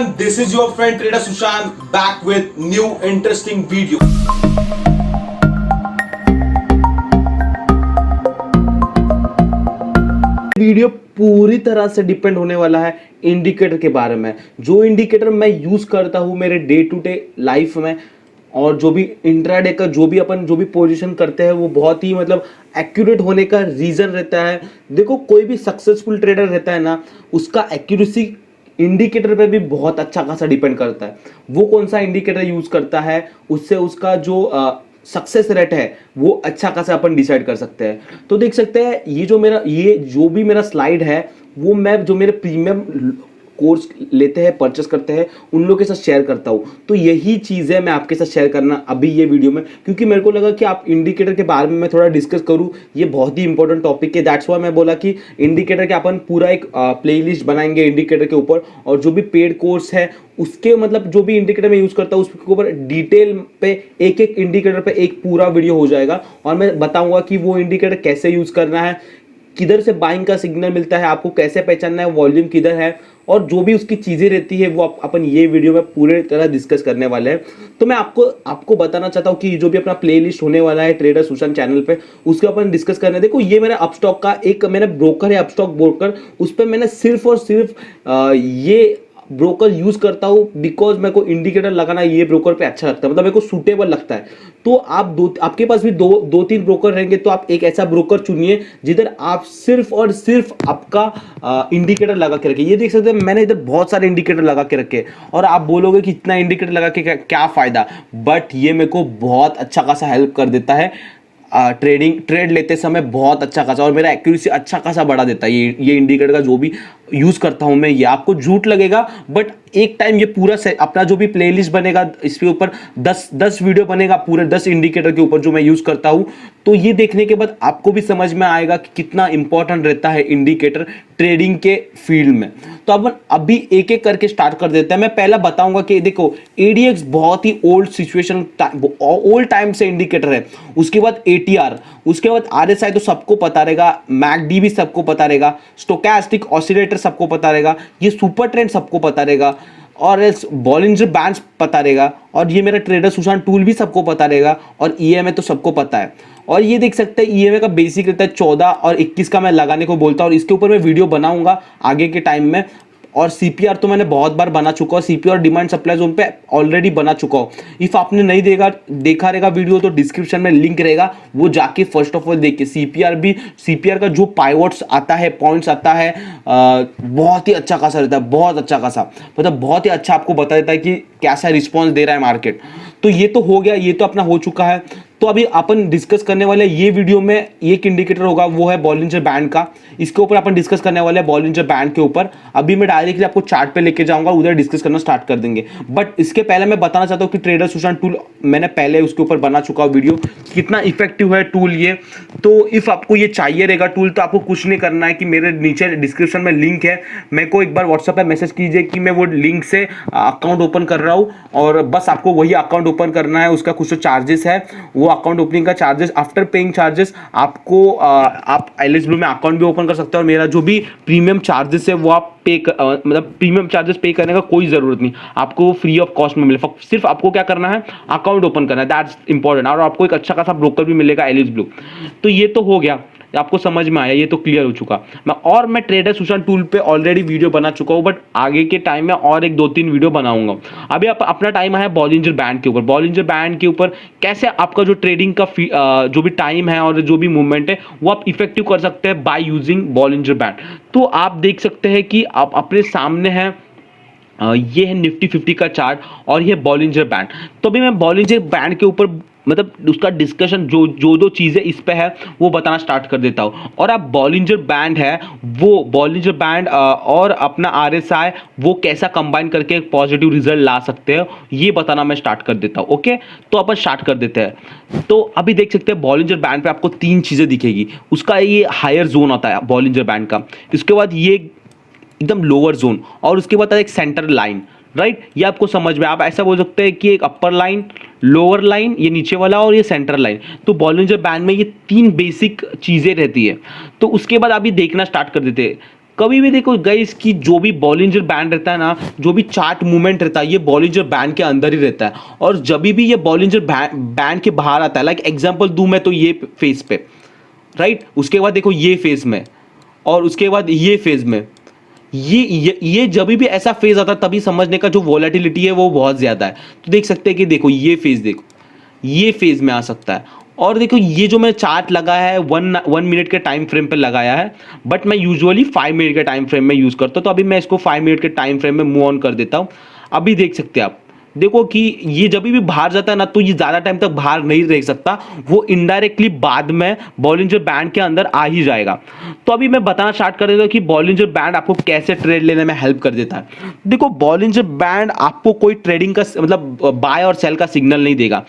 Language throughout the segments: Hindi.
everyone, this is your friend trader Sushant back with new interesting video. Video पूरी तरह से डिपेंड होने वाला है इंडिकेटर के बारे में। जो इंडिकेटर मैं यूज करता हूं मेरे डे टू डे लाइफ में, और जो भी इंट्राडे का जो भी पोजीशन करते हैं वो बहुत ही एक्यूरेट होने का रीजन रहता है। देखो, कोई भी सक्सेसफुल ट्रेडर रहता है ना, उसका एक्यूरेसी इंडिकेटर पे भी बहुत अच्छा खासा डिपेंड करता है। वो कौन सा इंडिकेटर यूज करता है, उससे उसका जो सक्सेस रेट है वो अच्छा खासा अपन डिसाइड कर सकते हैं। तो देख सकते हैं ये जो भी मेरा स्लाइड है वो मैं जो मेरे प्रीमियम कोर्स लेते हैं, परचेस करते हैं, उन लोगों के साथ शेयर करता हूं। तो यही चीज़ है मैं आपके साथ शेयर करना अभी ये वीडियो में, क्योंकि मेरे को लगा कि आप इंडिकेटर के बारे में मैं थोड़ा डिस्कस करूं। ये बहुत ही इंपॉर्टेंट टॉपिक है, दैट्स वाई मैं बोला कि इंडिकेटर के अपन पूरा एक प्लेलिस्ट बनाएंगे इंडिकेटर के ऊपर, और जो भी पेड कोर्स है उसके जो भी इंडिकेटर मैं यूज करता हूँ उसके ऊपर डिटेल पे एक एक इंडिकेटर पे एक पूरा वीडियो हो जाएगा, और मैं बताऊंगा कि वो इंडिकेटर कैसे यूज करना है, किधर से बाइंग का सिग्नल मिलता है, आपको कैसे पहचानना है, वॉल्यूम किधर है, और जो भी उसकी चीज़ें रहती है वो अपन ये वीडियो में पूरे तरह डिस्कस करने वाले हैं। तो मैं आपको बताना चाहता हूँ कि जो भी अपना प्लेलिस्ट होने वाला है ट्रेडर सुशांत चैनल पे, उसके अपन डिस्कस करने। देखो, ये मेरा अपस्टॉक का एक मेरा ब्रोकर है, अपस्टॉक ब्रोकर। उस पर मैंने सिर्फ और सिर्फ ये ब्रोकर यूज करता हूं बिकॉज मेरे को इंडिकेटर लगाना ये ब्रोकर पे अच्छा लगता है, मेरे को सूटेबल लगता है। तो आपके पास भी दो तीन ब्रोकर रहेंगे, तो आप एक ऐसा ब्रोकर चुनिए जिधर आप सिर्फ और सिर्फ आपका इंडिकेटर लगा के रखे। ये देख सकते हैं मैंने इधर बहुत सारे इंडिकेटर लगा के रखे, और आप बोलोगे कि इतना इंडिकेटर लगा के क्या फायदा, बट ये मेरे को बहुत अच्छा खासा हेल्प कर देता है ट्रेड लेते समय, बहुत अच्छा खासा, और मेरा एक्यूरेसी अच्छा खासा बढ़ा देता है ये इंडिकेटर का जो भी यूज करता हूं मैं। ये आपको झूठ लगेगा, बट एक टाइम ये पूरा अपना जो भी प्लेलिस्ट बनेगा इसके ऊपर 10 वीडियो बनेगा पूरे 10 इंडिकेटर के ऊपर जो मैं यूज करता हूं। तो ये देखने के बाद आपको भी समझ में आएगा कि कितना इंपॉर्टेंट रहता है इंडिकेटर ट्रेडिंग के फील्ड में। तो अब अभी एक एक करके स्टार्ट कर देते हैं। मैं पहला बताऊंगा कि देखो, एडीएक्स बहुत ही ओल्ड टाइम से इंडिकेटर है। उसके बाद एटीआर, उसके बाद आरएसआई तो सबको पता रहेगा, मैकडी भी सबको पता रहेगा, स्टोचैस्टिक ऑसिलेटर सबको पता रहेगा, ये सुपर ट्रेंड सबको पता रहेगा, और बॉलिंजर बैंड्स पता रहेगा, और ये मेरा ट्रेडर सुशांत टूल भी सबको पता रहेगा, और ईएमए तो सबको पता है। और ये देख सकते हैं ईएमए का बेसिक रहता है 14 और 21 का मैं लगाने को बोलता हूँ, और इसके ऊपर मैं वीडियो बनाऊंगा आगे के टाइम में। और सीपीआर तो मैंने बहुत बार बना चुका हूँ, सीपीआर डिमांड सप्लाई जोन पे ऑलरेडी बना चुका हूँ। इफ आपने नहीं देखा रहेगा वीडियो तो डिस्क्रिप्शन में लिंक रहेगा, वो जाके फर्स्ट ऑफ ऑल देखिए। सीपीआर का जो पाइवोट्स आता है, पॉइंट्स आता है, बहुत ही अच्छा खासा रहता है, बहुत अच्छा खासा, बहुत ही अच्छा आपको बता देता है कि कैसा रिस्पॉन्स दे रहा है मार्केट। तो ये तो हो गया, ये तो अपना हो चुका है। तो अभी अपन डिस्कस करने वाले ये वीडियो में एक इंडिकेटर होगा, वो है बॉलिंजर बैंड का। इसके ऊपर अपन डिस्कस करने वाले हैं बॉलिंजर बैंड के ऊपर। अभी मैं डायरेक्टली आपको चार्ट पे लेके जाऊंगा, उधर डिस्कस करना स्टार्ट कर देंगे। बट इसके पहले मैं बताना चाहता हूं कि ट्रेडर सुशांत टूल मैंने पहले उसके ऊपर बना चुका हूं वीडियो, कितना इफेक्टिव है टूल ये। तो इफ आपको ये चाहिए रहेगा टूल, तो आपको कुछ नहीं करना है कि मेरे नीचे डिस्क्रिप्शन में लिंक है, मेरे को एक बार व्हाट्सएप पे मैसेज कीजिए कि मैं वो लिंक से अकाउंट ओपन कर रहा हूँ, और बस आपको वही अकाउंट ओपन करना है। उसका कुछ चार्जेस है, वो अकाउंट ओपनिंग का चार्जेस, आफ्टर पेइंग चार्जेस आपको आप एलिजिबल में अकाउंट भी ओपन कर सकते हैं, और मेरा जो भी प्रीमियम चार्जेस है वो आप प्रीमियम चार्जेस पे करने का कोई जरूरत नहीं, आपको फ्री ऑफ कॉस्ट में मिलेगा। सिर्फ आपको क्या करना है, अकाउंट ओपन करना है, दैट्स इंपॉर्टेंट, और आपको एक अच्छा खासा ब्रोकर भी मिलेगा एलिजिबल। तो ये तो हो गया, आपको समझ में आया, ये तो क्लियर हो चुका। मैं ट्रेडर सुशांत टूल पे ऑलरेडी वीडियो बना चुका हूं, बट आगे के टाइम में और एक 2-3 वीडियो बनाऊंगा। अभी अपना टाइम है बॉलिंजर बैंड के ऊपर। बॉलिंजर बैंड के ऊपर कैसे आपका जो ट्रेडिंग का जो भी टाइम है और जो भी मूवमेंट है वो आप इफेक्टिव कर सकते हैं बाय यूजिंग बॉलिंजर बैंड। तो आप देख सकते हैं कि आप अपने सामने है, ये है निफ्टी 50 का चार्ट, और ये बॉलिंजर बैंड। तो अभी मैं बॉलिंजर बैंड के ऊपर उसका डिस्कशन जो चीजें इस पे है वो बताना स्टार्ट कर देता हूं। और आप बॉलिंजर बैंड है, वो बॉलिंजर बैंड और अपना आरएसआई वो कैसा कंबाइन करके एक पॉजिटिव रिजल्ट ला सकते हैं, ये बताना मैं स्टार्ट कर देता हूं। ओके, तो अपन स्टार्ट कर देते हैं। तो अभी देख सकते हैं बॉलिंजर बैंड पे आपको 3 चीजें दिखेगी। उसका ये हायर जोन होता है बॉलिंजर बैंड का, इसके बाद ये एकदम लोअर जोन, और उसके बाद एक सेंटर लाइन, राइट। ये आपको समझ में, आप ऐसा बोल सकते हैं कि एक अपर लाइन, लोअर लाइन, ये नीचे वाला, और ये सेंटर लाइन। तो बॉलिंजर बैंड में ये 3 बेसिक चीजें रहती है। तो उसके बाद अभी देखना स्टार्ट कर देते हैं कभी भी देखो गाइस कि जो भी बॉलिंजर बैंड रहता है ना, जो भी चार्ट मूवमेंट रहता है, ये बॉलिंजर बैंड के अंदर ही रहता है। और जब भी ये बॉलिंजर बैंड के बाहर आता है, लाइक एग्जांपल दूं मैं तो ये फेस पे, राइट, उसके बाद देखो ये फेज में, और उसके बाद ये फेज में, ये जब भी ऐसा फेज आता है तभी समझने का जो वोलेटिलिटी है वो बहुत ज्यादा है। तो देख सकते हैं कि देखो ये फेज, देखो ये फेज में आ सकता है। और देखो ये जो मैं चार्ट लगाया है 1 मिनट के टाइम फ्रेम पे लगाया है, बट मैं यूजुअली 5 मिनट के टाइम फ्रेम में यूज करता हूं। तो अभी मैं इसको 5 मिनट के टाइम फ्रेम में मूव ऑन कर देता हूं। अभी देख सकते हैं आप, देखो कि ये जब भी बाहर जाता है ना, तो ये ज्यादा टाइम तक बाहर नहीं रह सकता, वो इनडायरेक्टली बाद में बॉलिंजर बैंड के अंदर आ ही जाएगा। तो अभी मैं बताना स्टार्ट कर देता हूं कि बॉलिंजर बैंड आपको कैसे ट्रेड लेने में हेल्प कर देता है। देखो बॉलिंजर बैंड आपको कोई ट्रेडिंग का मतलब बाय और सेल का सिग्नल नहीं देगा,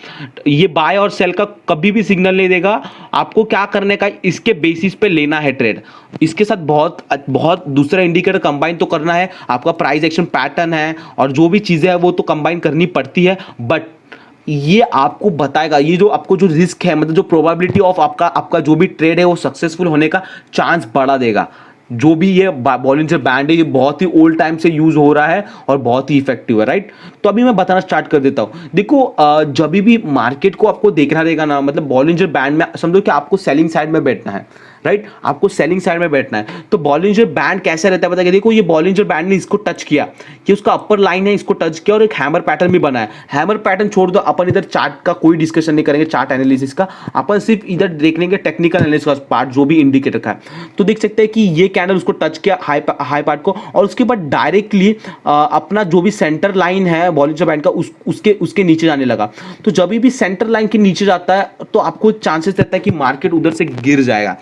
ये बाय और सेल का कभी भी सिग्नल नहीं देगा। आपको क्या करने का, इसके बेसिस पे लेना है ट्रेड, इसके साथ बहुत बहुत दूसरा इंडिकेटर कंबाइन तो करना है, आपका प्राइस एक्शन पैटर्न है और जो भी चीजें है वो तो कंबाइन करनी पड़ती है। बट ये आपको बताएगा, ये जो आपको जो रिस्क है, मतलब जो प्रोबेबिलिटी ऑफ आपका जो भी ट्रेड है वो सक्सेसफुल होने का चांस बढ़ा देगा। जो भी ये बॉलिंजर बैंड है, ये बहुत ही ओल्ड टाइम से यूज हो रहा है और बहुत ही इफेक्टिव है, राइट। तो अभी मैं बताना स्टार्ट कर देता हूं। देखो जब भी मार्केट को आपको देखना रहेगा ना, मतलब बॉलिंजर बैंड में समझो कि आपको सेलिंग साइड में बैठना है, राइट, आपको सेलिंग साइड में बैठना है। तो बॉलिंजर बैंड कैसा रहता है पता है, देखो ये बॉलिंजर बैंड ने इसको टच किया, कि उसका अपर लाइन है, इसको टच किया और एक हैमर पैटर्न भी बना है। हैमर पैटर्न छोड़ दो, अपन इधर चार्ट का कोई डिस्कशन नहीं करेंगे, चार्ट एनालिसिस का, अपन सिर्फ इधर देख लेंगे टेक्निकल एनालिसिस का पार्ट जो भी इंडिकेटर का है। तो देख सकते हैं कि ये कैंडल उसको टच किया हाई पार्ट को, और उसके बाद डायरेक्टली अपना जो भी सेंटर लाइन है बॉलिंजर बैंड का उसके नीचे जाने लगा। तो जब भी सेंटर लाइन के नीचे जाता है तो आपको चांसेस रहता है कि मार्केट उधर से गिर जाएगा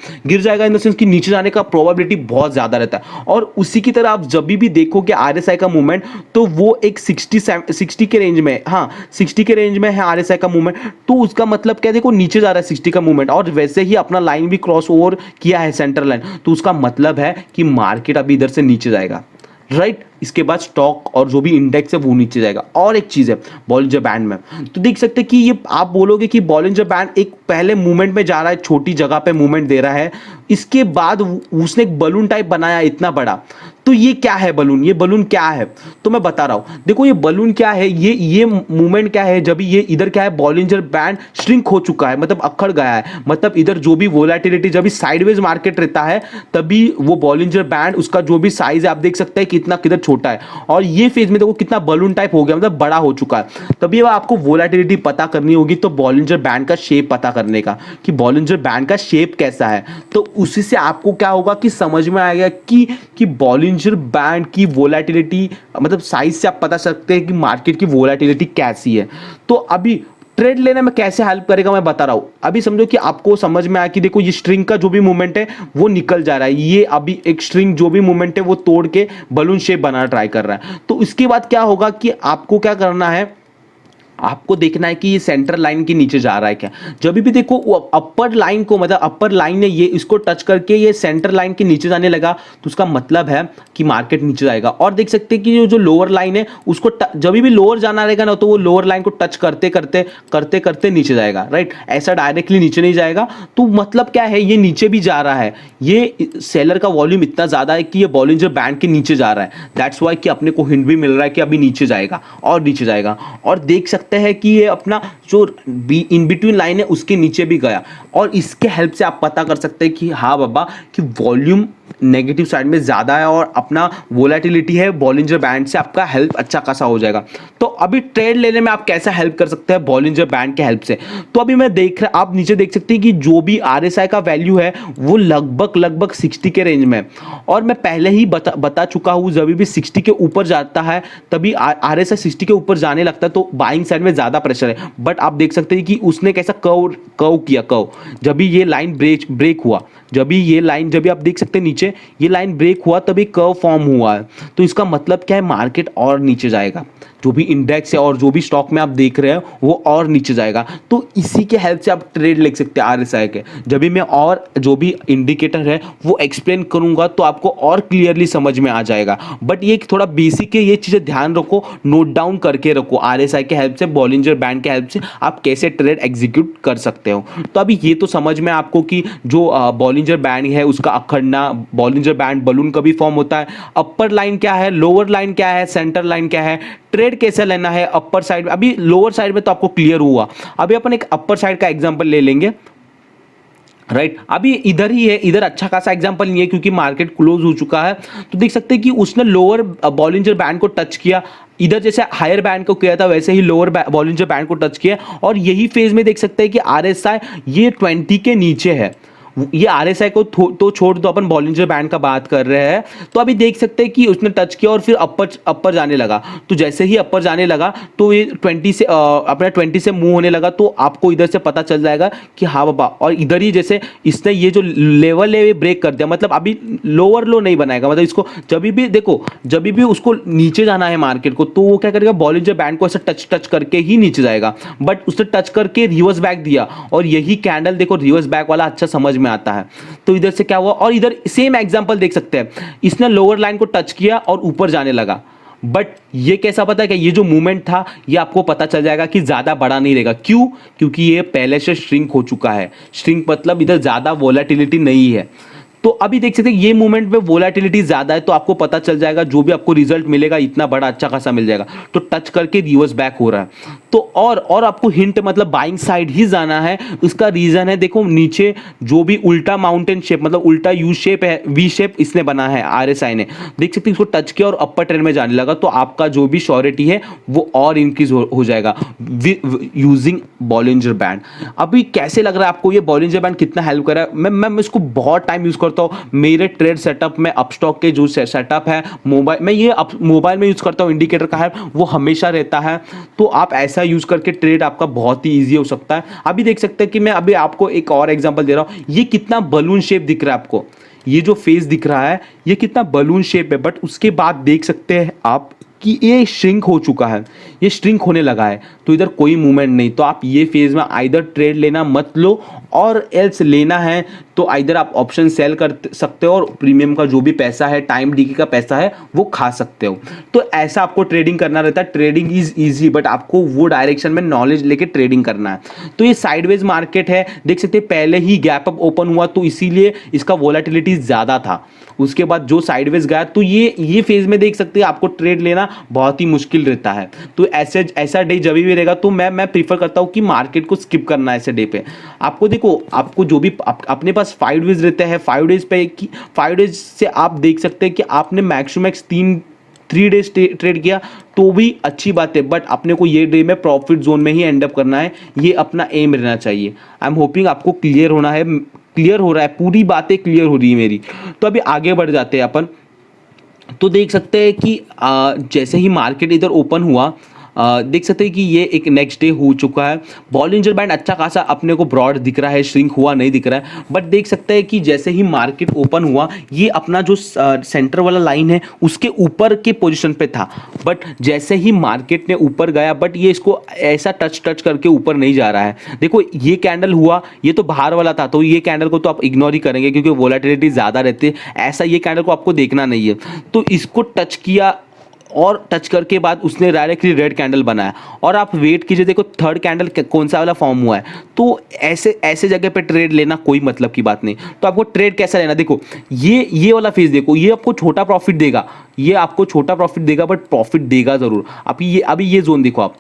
इन द सेंस कि नीचे जाने का प्रोबेबिलिटी बहुत ज्यादा रहता है। और उसी की तरह आप जब भी देखो कि आरएसआई का मूवमेंट, तो वो एक 60 के रेंज में, हाँ 60 के रेंज में है आरएसआई का मूवमेंट। तो उसका मतलब क्या, देखो नीचे जा रहा है 60 का मूवमेंट, और वैसे ही अपना लाइन भी क्रॉस ओवर किया है सेंटर लाइन, तो उसका मतलब है कि मार्केट अभी इधर से नीचे जाएगा, राइट। इसके बाद स्टॉक और जो भी इंडेक्स है वो नीचे जाएगा। और एक चीज है बॉलिंजर बैंड में, तो देख सकते हैं कि ये आप बोलोगे कि बॉलिंजर बैंड एक पहले मूवमेंट में जा रहा है, छोटी जगह पे मूवमेंट दे रहा है, इसके बाद उसने एक बलून टाइप बनाया इतना बड़ा। तो ये क्या है बलून, ये बलून क्या है, तो मैं बता रहा हूं। देखो ये बलून क्या है, ये मूवमेंट क्या है, जब ये इधर क्या है, बॉलिंजर बैंड श्रिंक हो चुका है, मतलब अखड़ गया है, मतलब इधर जो भी वोलेटिलिटी, जब भी साइडवेज मार्केट रहता है तभी वो बॉलिंजर बैंड उसका जो भी साइज है आप देख सकते हैं कितना किधर छोटा है, और ये फेज में देखो कितना बलून टाइप हो गया, मतलब बड़ा हो चुका है। तभी आपको वोलेटिलिटी पता करनी होगी, तो बॉलिंजर बैंड का शेप पता करने का कि बॉलिंजर बैंड का शेप कैसा है, तो उसी से आपको क्या होगा कि समझ में आएगा कि बॉलिंजर बैंड की वोलेटिलिटी, मतलब साइज से आप पता सकते हैं कि मार्केट की वोलेटिलिटी कैसी है। तो अभी ट्रेड लेने में कैसे हेल्प करेगा मैं बता रहा हूं। अभी समझो कि आपको समझ में आया कि देखो ये स्ट्रिंग का जो भी मूवमेंट है वो निकल जा रहा है, ये अभी एक स्ट्रिंग जो भी मूवमेंट है वो तोड़ के बलून शेप बनाना ट्राई कर रहा है। तो इसके बाद क्या होगा कि आपको क्या करना है, आपको देखना है कि ये सेंटर लाइन के नीचे जा रहा है क्या। जब भी देखो अपर लाइन को, मतलब अपर लाइन ने ये इसको टच करके ये सेंटर लाइन के नीचे जाने लगा, तो उसका मतलब है कि मार्केट नीचे जाएगा। और देख सकते हैं कि जो लोअर लाइन है उसको जब भी लोअर जाना रहेगा ना, तो वो लोअर लाइन को टच करते करते करते करते नीचे जाएगा, राइट, ऐसा डायरेक्टली नीचे नहीं जाएगा। तो मतलब क्या है, ये नीचे भी जा रहा है, ये सेलर का वॉल्यूम इतना ज्यादा है कि ये बॉलिंजर बैंड के नीचे जा रहा है, दैट्स वाई कि अपने को हिंट भी मिल रहा है कि अभी नीचे जाएगा और नीचे जाएगा। और देख सकते है कि ये अपना जो इन बिटवीन लाइन है उसके नीचे भी गया, और इसके हेल्प से आप पता कर सकते हैं कि हाँ बाबा कि वॉल्यूम नेगेटिव साइड में ज्यादा है और अपना वोलेटिलिटी है बॉलिंजर बैंड से आपका हेल्प अच्छा खासा हो जाएगा। तो अभी ट्रेड लेने में आप कैसा हेल्प कर सकते हैं बॉलिंजर बैंड के हेल्प से। तो अभी मैं देख रहा, आप नीचे देख सकते हैं कि जो भी आरएसआई का वैल्यू है वो लगभग 60 के रेंज में, और मैं पहले ही बता चुका हूं जब भी 60 के ऊपर जाता है तभी आरएसआई 60 के ऊपर जाने लगता है तो बाइंग साइड में ज्यादा प्रेशर है। बट आप देख सकते हैं कि उसने कैसा कर्व किया, जब भी ये लाइन ब्रेक हुआ, जब भी ये लाइन, जब भी आप देख सकते हैं नीचे ये लाइन ब्रेक हुआ तभी कर्व फॉर्म हुआ है। तो इसका मतलब क्या है, मार्केट और नीचे जाएगा, जो भी इंडेक्स है और जो भी स्टॉक में आप देख रहे हैं वो और नीचे जाएगा। तो इसी के हेल्प से आप ट्रेड ले सकते हैं आरएसआई के। जब भी मैं और जो भी इंडिकेटर है वो एक्सप्लेन करूंगा तो आपको और क्लियरली समझ में आ जाएगा। बट ये थोड़ा बेसिक है, ये चीज़ें ध्यान रखो, नोट डाउन करके रखो। आरएसआई के हेल्प से, बॉलिंजर बैंड के हेल्प से आप कैसे ट्रेड एग्जीक्यूट कर सकते हो। तो अभी ये तो समझ में आपको कि जो बॉलिंजर बैंड है उसका अखंडना, बॉलिंजर बैंड बलून कभी फॉर्म होता है, अपर लाइन क्या है, लोअर लाइन क्या है, सेंटर लाइन क्या है, ट्रेड कैसे लेना है अपर साइड। अभी लोअर साइड में तो आपको क्लियर हुआ, अभी अपन एक अपर साइड का एग्जांपल ले लेंगे। राइट अभी इधर ही है, इधर अच्छा खासा एग्जांपल नहीं है क्योंकि मार्केट क्लोज हो चुका है। तो देख सकते हैं कि उसने लोअर बॉलिंजर बैंड को टच किया, इधर जैसे हायर बैंड को किया था वैसे ही लोअर बॉलिंजर बैंड को टच किया, और यही फेज में देख सकते हैं कि आरएसआई ये 20 के नीचे है। ये आरएसआई को तो छोड़ दो, अपन बॉलिंजर बैंड का बात कर रहे हैं। तो अभी देख सकते हैं कि उसने टच किया और फिर अपर जाने लगा। तो जैसे ही अपर जाने लगा तो ये 20 से अपना 20 से मूव होने लगा, तो आपको इधर से पता चल जाएगा कि हाँ बाबा। और इधर ही जैसे इसने ये जो लेवल है ये ब्रेक कर दिया, मतलब अभी लोअर लो नहीं बनाएगा, मतलब इसको जब भी देखो, जब भी उसको नीचे जाना है मार्केट को, तो वो क्या करेगा, बॉलिंजर बैंड को ऐसे टच करके ही नीचे जाएगा। बट उसने टच करके रिवर्स बैक दिया, और यही कैंडल देखो रिवर्स बैक वाला अच्छा समझ में आता है। तो इधर से क्या हुआ, और इधर सेम एग्जांपल देख सकते हैं, इसने लोअर लाइन को टच किया और ऊपर जाने लगा। बट ये कैसा पता है कि ये जो मूवमेंट था ये आपको पता चल जाएगा कि ज्यादा बड़ा नहीं रहेगा। क्यों? क्योंकि ये पहले से श्रिंक हो चुका है। श्रिंक मतलब इधर ज्यादा वोलेटिलिटी नहीं है। तो अभी देख सकते हैं ये मूवमेंट में वोलेटिलिटी ज्यादा है, तो आपको पता चल जाएगा जो भी आपको रिजल्ट मिलेगा इतना बड़ा अच्छा खासा मिल जाएगा। तो टच करके रिवर्स बैक हो रहा है। तो और आपको हिंट मतलब बाइंग साइड ही जाना है। उसका रीजन है, देखो नीचे जो भी उल्टा माउंटेन शेप मतलब उल्टा यू शेप है, वी शेप इसने बना है आरएसआई ने, देख सकते हैं इसको टच किया और अपर ट्रेंड में जाने लगा। तो आपका जो भी श्योरिटी है वो और इंक्रीज हो जाएगा यूजिंग बॉलिंजर बैंड। अभी कैसे लग रहा है आपको ये बॉलिंजर बैंड कितना हेल्प कर रहा है? मैं इसको बहुत टाइम यूज करता हूं। मेरे ट्रेड सेटअप में अपस्टॉक के जो सेटअप है मोबाइल में, ये मोबाइल में यूज करता हूं, इंडिकेटर का है वो हमेशा रहता है। तो आप ऐसा यूज करके ट्रेड आपका बहुत ही इजी हो सकता है। अभी देख सकते हैं कि मैं अभी आपको एक और एग्जांपल दे रहा हूं, ये कितना बलून शेप दिख रहा है आपको, ये जो फेस दिख रहा है ये कितना बलून शेप है। बट उसके बाद देख सकते हैं आप कि ये श्रिंक हो चुका है, ये श्रिंक होने लगा है। तो इधर कोई मूवमेंट नहीं। तो आप ये फेज में आइदर ट्रेड लेना मत लो, और एल्स लेना है तो आइदर आप ऑप्शन सेल कर सकते हो और प्रीमियम का जो भी पैसा है, टाइम डीके का पैसा है वो खा सकते हो। तो ऐसा आपको ट्रेडिंग करना रहता है। ट्रेडिंग इज इजी, बट आपको वो डायरेक्शन में नॉलेज लेके ट्रेडिंग करना है। तो ये साइडवेज मार्केट है, देख सकते हैं पहले ही गैप अप ओपन हुआ तो इसीलिए इसका वोलेटिलिटी ज्यादा था। उसके बाद जो साइडवेज गया तो ये फेज में देख सकते हैं आपको ट्रेड लेना बहुत ही मुश्किल रहता है। तो ऐसा डे जब भी रहेगा तो मैं प्रीफर करता हूं कि मार्केट को स्किप करना है ऐसे डे पे। आपको देखो, आपको जो भी अपने पास 5 डेज रहते हैं, 5 डेज पे 5 डेज से आप देख सकते हैं कि आपने मैक्सिमम 3 डेज ट्रेड किया तो भी अच्छी बात है। बट अपने को ये डे में प्रॉफिट जोन में ही एंड अप करना है, ये अपना एम रहना चाहिए। आई एम होपिंग आपको क्लियर होना है, क्लियर हो रहा है, पूरी बातें क्लियर हो रही है मेरी। तो अभी आगे बढ़ जाते हैं अपन। तो देख सकते हैं कि जैसे ही मार्केट इधर ओपन हुआ, देख सकते हैं कि ये एक नेक्स्ट डे हो चुका है। बॉलिंजर बैंड अच्छा खासा अपने को ब्रॉड दिख रहा है, श्रिंक हुआ नहीं दिख रहा है। बट देख सकते हैं कि जैसे ही मार्केट ओपन हुआ ये अपना जो सेंटर वाला लाइन है उसके ऊपर के पोजीशन पे था। बट जैसे ही मार्केट ने ऊपर गया, बट ये इसको ऐसा टच करके ऊपर नहीं जा रहा है। देखो ये कैंडल हुआ, ये तो बाहर वाला था, तो ये कैंडल को तो आप इग्नोर ही करेंगे क्योंकि वोलेटिलिटी ज़्यादा रहती है। ऐसा ये कैंडल को आपको देखना नहीं है। तो इसको टच किया और टच करके बाद उसने डायरेक्टली रेड कैंडल बनाया, और आप वेट कीजिए, देखो थर्ड कैंडल कौन सा वाला फॉर्म हुआ है। तो ऐसे जगह पे ट्रेड लेना कोई मतलब की बात नहीं। तो आपको ट्रेड कैसा लेना, देखो ये वाला फेज देखो, ये आपको छोटा प्रॉफिट देगा, ये आपको छोटा प्रॉफिट देगा बट प्रॉफिट देगा जरूर। अभी ये जोन देखो आप,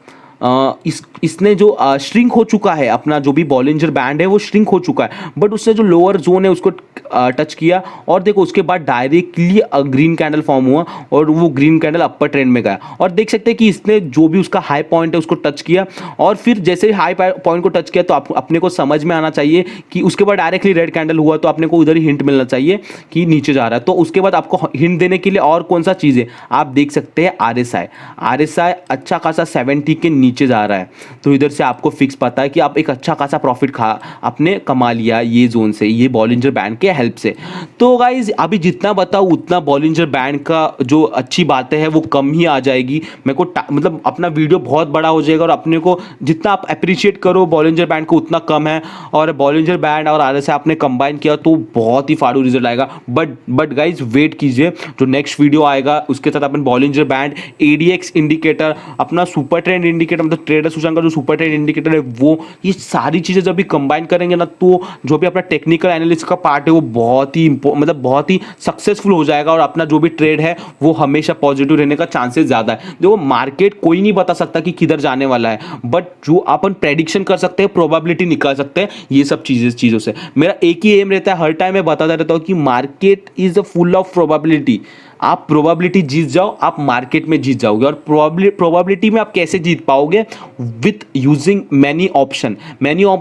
इसने जो श्रिंक हो चुका है, अपना जो भी बॉलिंजर बैंड है वो श्रिंक हो चुका है। बट उसने जो लोअर जोन है उसको टच किया, और देखो उसके बाद डायरेक्टली ग्रीन कैंडल फॉर्म हुआ और वो ग्रीन कैंडल अपर ट्रेंड में गया। और देख सकते हैं कि इसने जो भी उसका हाई पॉइंट है उसको टच किया, और फिर जैसे हाई पॉइंट को टच किया तो अपने को समझ में आना चाहिए कि उसके बाद डायरेक्टली रेड कैंडल हुआ, तो अपने को उधर ही हिंट मिलना चाहिए कि नीचे जा रहा है। तो उसके बाद आपको हिंट देने के लिए और कौन सा चीज़ है, आप देख सकते हैं आरएसआई अच्छा खासा 70 के नीचे नीचे जा रहा है, तो इधर से आपको फिक्स पता है कि आप एक अच्छा खासा प्रॉफिट आपने कमा लिया ये जोन से, ये बॉलिंजर बैंड के हेल्प से। तो गाइज अभी जितना बताऊँ उतना बॉलिंजर बैंड का जो अच्छी बातें हैं वो कम ही आ जाएगी। मेरे को मतलब अपना वीडियो बहुत बड़ा हो जाएगा, और अपने को जितना आप अप्रिशिएट करो बॉलिंजर बैंड को उतना कम है। और बॉलिंजर बैंड और आरएसआई आपने कंबाइन किया तो बहुत ही फाड़ू रिजल्ट आएगा। बट गाइज वेट कीजिए, जो नेक्स्ट वीडियो आएगा उसके साथ अपन बॉलिंजर बैंड, एडीएक्स इंडिकेटर, अपना सुपर ट्रेंड इंडिकेटर, मतलब ट्रेडर सूचकांक का जो सुपर ट्रेंड इंडिकेटर है वो, ये सारी चीजें जब भी कंबाइन करेंगे ना, तो जो भी अपना टेक्निकल एनालिसिस का पार्ट है वो बहुत ही मतलब बहुत ही सक्सेसफुल हो जाएगा, और अपना जो भी ट्रेड है वो हमेशा पॉजिटिव रहने का चांसेस ज्यादा है। देखो मार्केट कोई नहीं बता सकता कि किधर जाने वाला है, बट जो अपन प्रेडिक्शन कर सकते हैं, प्रोबेबिलिटी निकाल सकते हैं ये सब चीजों से। मेरा एक ही एम रहता है, हर टाइम मैं बताता रहता हूं कि market is full of probability. आप प्रोबेबिलिटी जीत जाओ, आप मार्केट में जीत जाओगे। और प्रोबेबिलिटी में आप कैसे जीत पाओगे? With using many option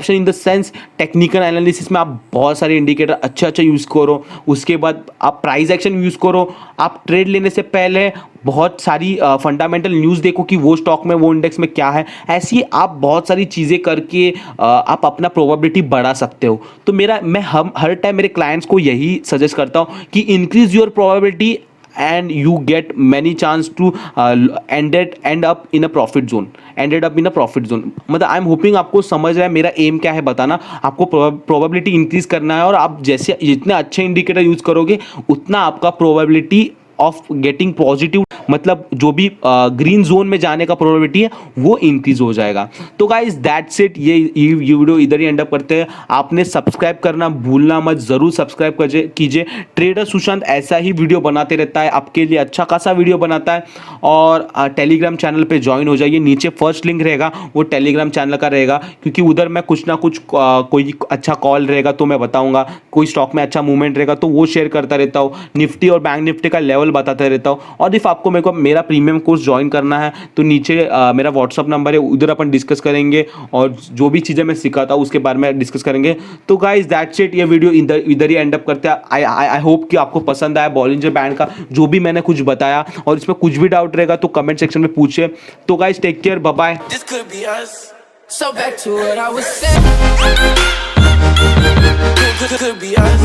in the sense technical analysis में आप बहुत सारे इंडिकेटर अच्छा यूज करो, उसके बाद आप प्राइस एक्शन यूज करो, आप ट्रेड लेने से पहले बहुत सारी फंडामेंटल न्यूज़ देखो कि वो स्टॉक में, वो इंडेक्स में क्या है। ऐसी आप बहुत सारी चीज़ें करके आप अपना प्रोबेबिलिटी बढ़ा सकते हो। तो मैं हर टाइम मेरे क्लाइंट्स को यही सजेस्ट करता हूँ कि increase your probability and you get many chance to end up in a profit zone, मतलब आई एम होपिंग आपको समझ रहा है मेरा एम क्या है बताना। आपको प्रोबेबिलिटी इंक्रीज करना है, और आप जैसे जितने अच्छे इंडिकेटर यूज करोगे उतना आपका प्रोबेबिलिटी ऑफ गेटिंग पॉजिटिव, मतलब जो भी ग्रीन जोन में जाने का प्रोबेबिलिटी है वो इंक्रीज हो जाएगा। तो गाइज दैट्स इट, ये वीडियो इधर ही एंड अप करते हैं। आपने सब्सक्राइब करना भूलना मत, जरूर सब्सक्राइब कीजिए। ट्रेडर सुशांत ऐसा ही वीडियो बनाते रहता है, आपके लिए अच्छा खासा वीडियो बनाता है। और टेलीग्राम चैनल पे ज्वाइन हो जाइए, नीचे फर्स्ट लिंक रहेगा वो टेलीग्राम चैनल का रहेगा, क्योंकि उधर मैं कुछ ना कुछ कोई अच्छा कॉल रहेगा तो मैं बताऊंगा, कोई स्टॉक में अच्छा मूवमेंट रहेगा तो वो शेयर करता रहता हूँ, निफ्टी और बैंक निफ्टी का लेवल बताता रहता हूँ। और इफ आपको मेरा प्रीमियम कोर्स ज्वाइन करना है तो नीचे मेरा व्हाट्सअप नंबर है, उधर अपन डिस्कस करेंगे, और जो भी चीजें मैं सिखाता हूँ उसके बारे में डिस्कस करेंगे। तो गाइस दैट्स इट, ये वीडियो इधर ही एंड अप करते हैं। आई होप कि आपको पसंद आया बॉलिंजर बैंड का जो भी मैंने कुछ बताया, और इसमें कुछ भी डाउट रहेगा तो कमेंट सेक्शन में पूछिए। तो guys take care, bye bye. So back to what I was saying. Could be us.